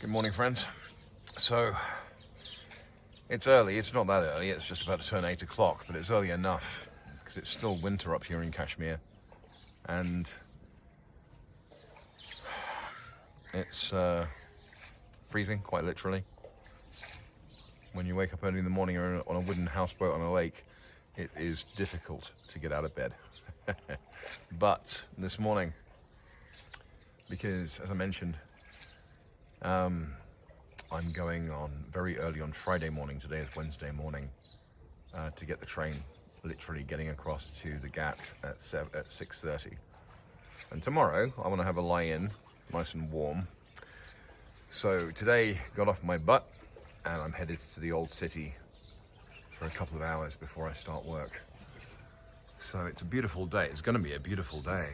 Good morning, friends. So, it's early. It's not that early. It's just about to turn 8 o'clock, but it's early enough because it's still winter up here in Kashmir. And it's freezing, quite literally. When you wake up early in the morning on a wooden houseboat on a lake, it is difficult to get out of bed. But this morning, because as I mentioned, I'm going on very early on Friday morning. Today is Wednesday morning, to get the train, literally getting across to the Ghat at 6:30. And tomorrow I want to have a lie-in, nice and warm. So today got off my butt and I'm headed to the old city for a couple of hours before I start work. So it's a beautiful day. It's going to be a beautiful day.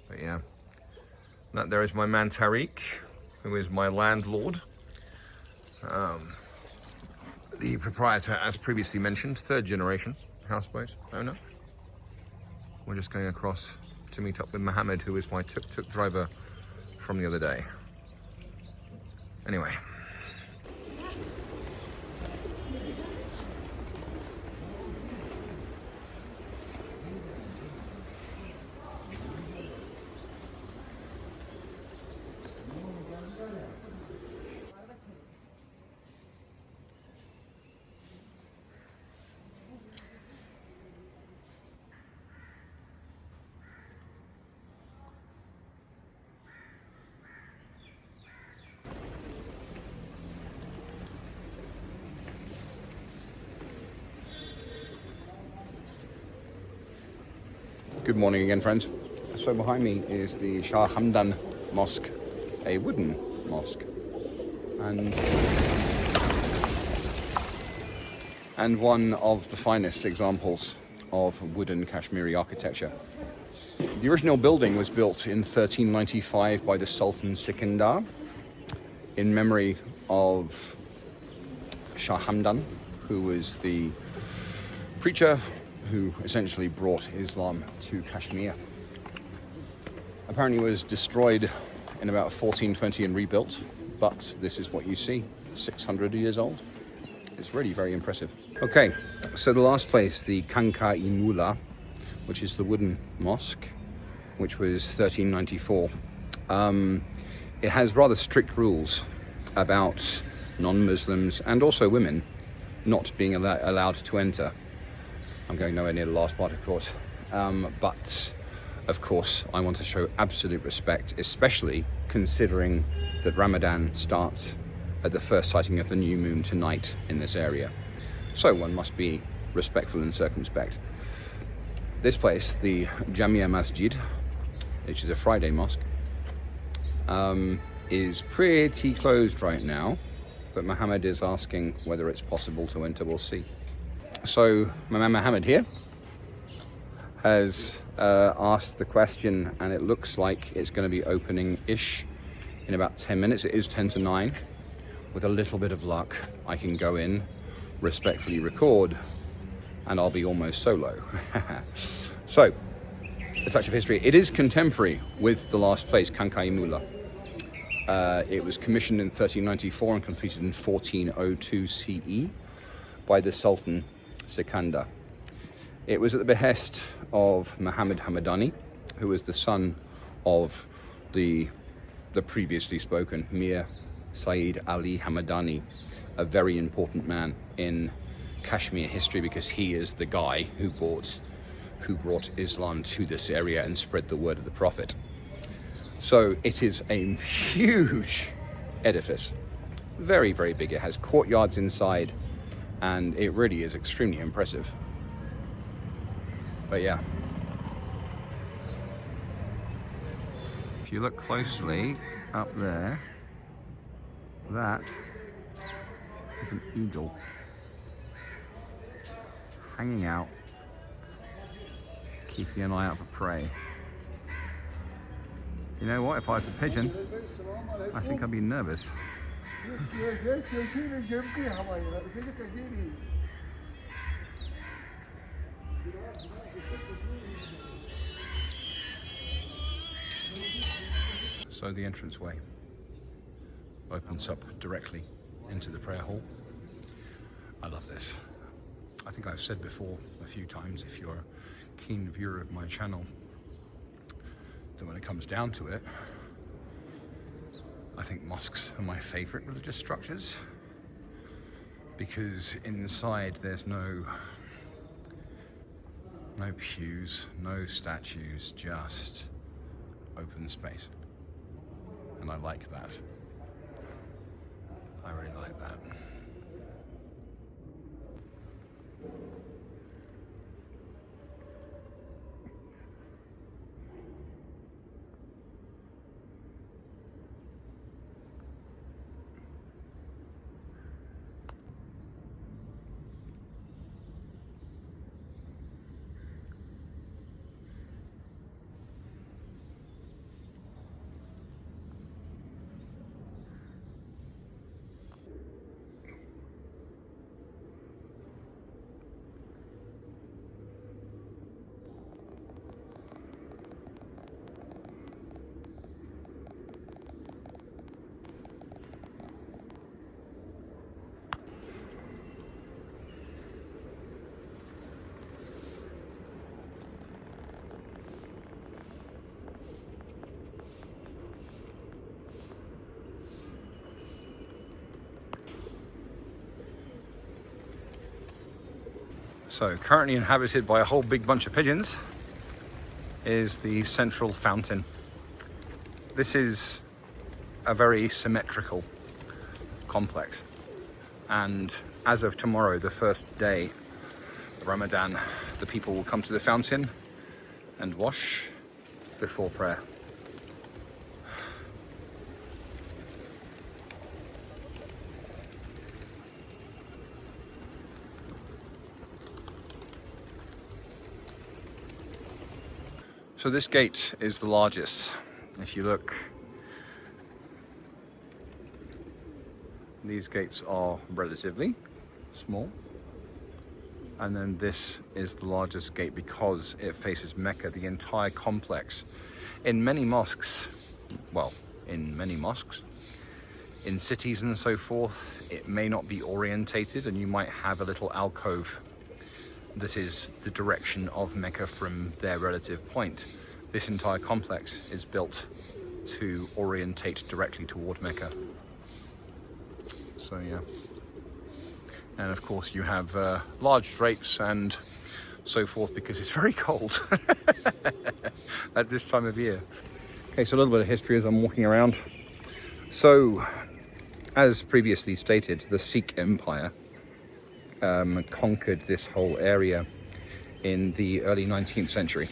But yeah, that there is my man Tariq, who is my landlord. The proprietor, as previously mentioned, third generation houseboat owner. We're just going across to meet up with Mohammed, who is my tuk-tuk driver from the other day. Anyway. Good morning again, friends. So behind me is the Shah-I-Hamdan mosque, a wooden mosque, and one of the finest examples of wooden Kashmiri architecture. The original building was built in 1395 by the Sultan Sikandar in memory of Shah Hamdan, who was the preacher who essentially brought Islam to Kashmir. Apparently it was destroyed in about 1420 and rebuilt, but this is what you see, 600 years old. It's really very impressive. Okay, so the last place, the Kanka-i-Mula, which is the wooden mosque, which was 1394. It has rather strict rules about non-Muslims and also women not being allowed to enter. I'm going nowhere near the last part, of course. But, of course, I want to show absolute respect, especially considering that Ramadan starts at the first sighting of the new moon tonight in this area. So one must be respectful and circumspect. This place, the Jamia Masjid, which is a Friday mosque, is pretty closed right now, but Mohammed is asking whether it's possible to enter. We'll see. So my man Mohammed here has asked the question, and it looks like it's going to be opening-ish in about 10 minutes. It is 10 to 9. With a little bit of luck, I can go in, respectfully record, and I'll be almost solo. So, a touch of history. It is contemporary with the last place, Kanka-i-Mula. It was commissioned in 1394 and completed in 1402 CE by the Sultan Sikandar. It was at the behest of Muhammad Hamadani, who was the son of the previously spoken Mir Sayyid Ali Hamadani, a very important man in Kashmir history because he is the guy who brought Islam to this area and spread the word of the Prophet. So it is a huge edifice, very, very big. It has courtyards inside, and it really is extremely impressive. But yeah, if you look closely up there, that is an eagle hanging out, keeping an eye out for prey. You know what, if I was a pigeon, I think I'd be nervous. So the entranceway. opens up directly into the prayer hall. I love this. I think I've said before a few times, if you're a keen viewer of my channel, that when it comes down to it, I think mosques are my favorite religious structures, because inside there's no pews, no statues, just open space. And I like that. I really like that. So currently inhabited by a whole big bunch of pigeons is the central fountain. This is a very symmetrical complex, and as of tomorrow, the first day of Ramadan, the people will come to the fountain and wash before prayer. So this gate is the largest. If you look, these gates are relatively small. And then this is the largest gate because it faces Mecca. The entire complex, in many mosques, in cities and so forth, it may not be orientated, and you might have a little alcove that is the direction of Mecca from their relative point. This entire complex is built to orientate directly toward Mecca. So yeah. And of course you have large drapes and so forth because it's very cold at this time of year. Okay, so a little bit of history as I'm walking around. So, as previously stated, the Sikh Empire conquered this whole area in the early 19th century.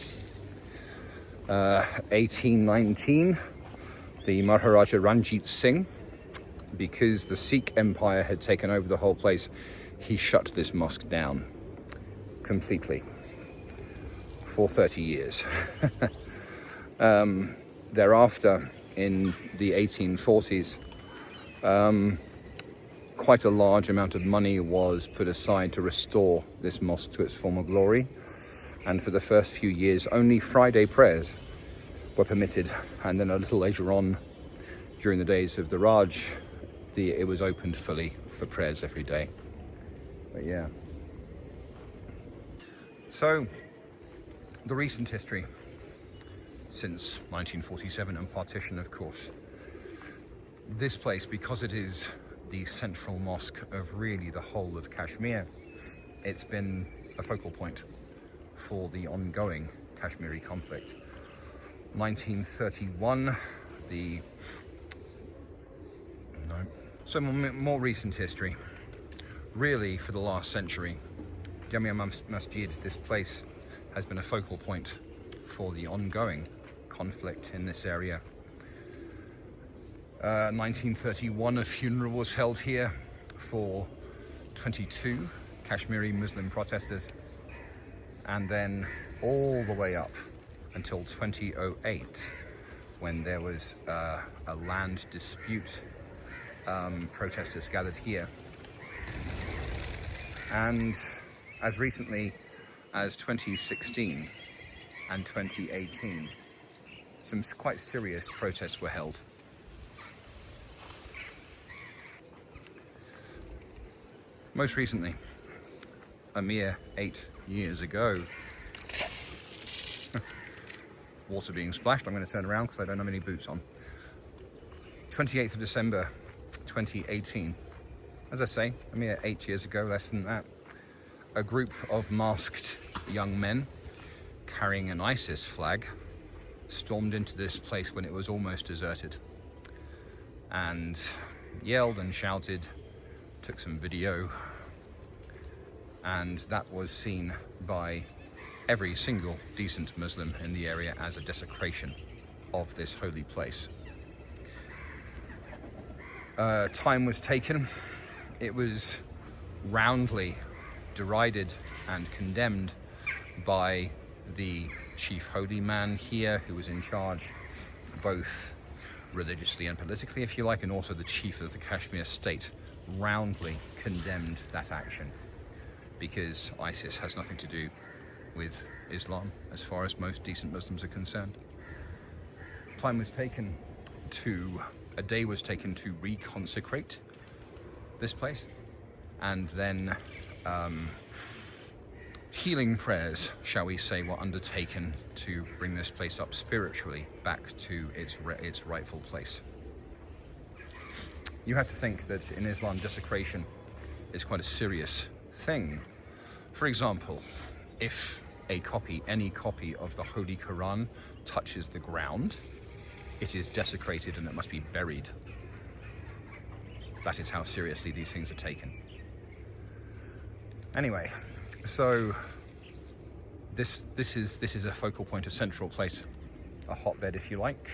1819, the Maharaja Ranjit Singh, because the Sikh Empire had taken over the whole place, he shut this mosque down completely for 30 years. Thereafter, in the 1840s, quite a large amount of money was put aside to restore this mosque to its former glory. And for the first few years, only Friday prayers were permitted. And then a little later on, during the days of the Raj, it was opened fully for prayers every day. But yeah. So, the recent history since 1947 and partition, of course. This place, because it is the central mosque of really the whole of Kashmir, it's been a focal point for the ongoing Kashmiri conflict. 1931, so more recent history. Really, for the last century, Jamia Masjid, this place, has been a focal point for the ongoing conflict in this area. 1931, a funeral was held here for 22 Kashmiri Muslim protesters, and then all the way up until 2008, when there was a land dispute. Protesters gathered here, and as recently as 2016 and 2018, some quite serious protests were held. Most recently, a mere 8 years ago, water being splashed. I'm going to turn around because I don't have any boots on. 28th of December 2018. As I say, a mere 8 years ago, less than that, a group of masked young men carrying an ISIS flag stormed into this place when it was almost deserted and yelled and shouted, took some video, and that was seen by every single decent Muslim in the area as a desecration of this holy place. Time was taken. It was roundly derided and condemned by the chief holy man here, who was in charge both religiously and politically, if you like, and also the chief of the Kashmir state roundly condemned that action, because ISIS has nothing to do with Islam as far as most decent Muslims are concerned. A day was taken to reconsecrate this place, and then healing prayers, shall we say, were undertaken to bring this place up spiritually back to its rightful place. You have to think that in Islam, desecration is quite a serious thing. For example, if any copy of the Holy Quran touches the ground, it is desecrated and it must be buried. That is how seriously these things are taken. Anyway, so this is a focal point, a central place, a hotbed, if you like,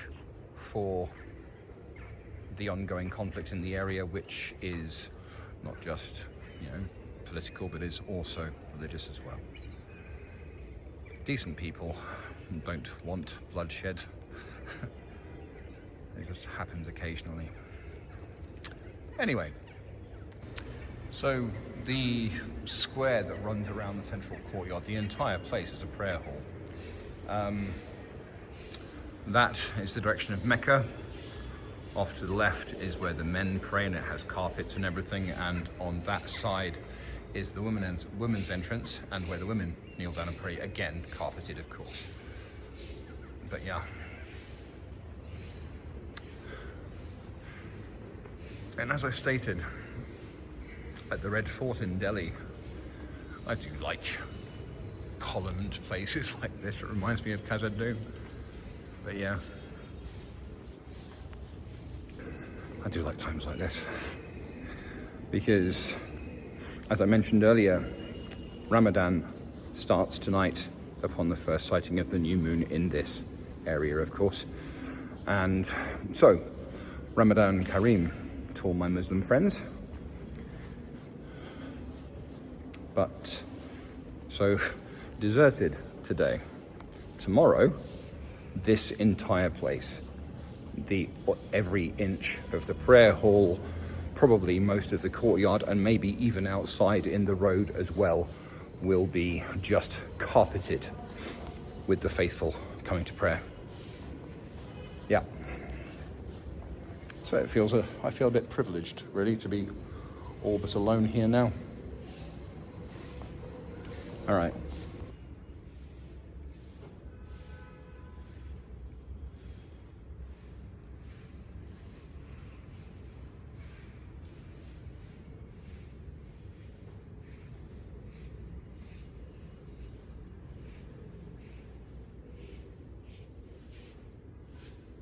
for the ongoing conflict in the area, which is not just, political, but is also religious as well. Decent people don't want bloodshed. It just happens occasionally. Anyway, so the square that runs around the central courtyard, the entire place is a prayer hall. That is the direction of Mecca. Off to the left is where the men pray, and it has carpets and everything, and on that side is the women's entrance, and where the women kneel down and pray, again carpeted of course. But yeah. And as I stated, at the Red Fort in Delhi, I do like columned places like this. It reminds me of Khazad-dûm. But yeah, I do like times like this, because, as I mentioned earlier, Ramadan starts tonight upon the first sighting of the new moon in this area, of course. And so, Ramadan Kareem to all my Muslim friends. But, so, deserted today. Tomorrow, this entire place, every inch of the prayer hall, probably most of the courtyard, and maybe even outside in the road as well, will be just carpeted with the faithful coming to prayer. Yeah. So I feel a bit privileged, really, to be all but alone here now. All right.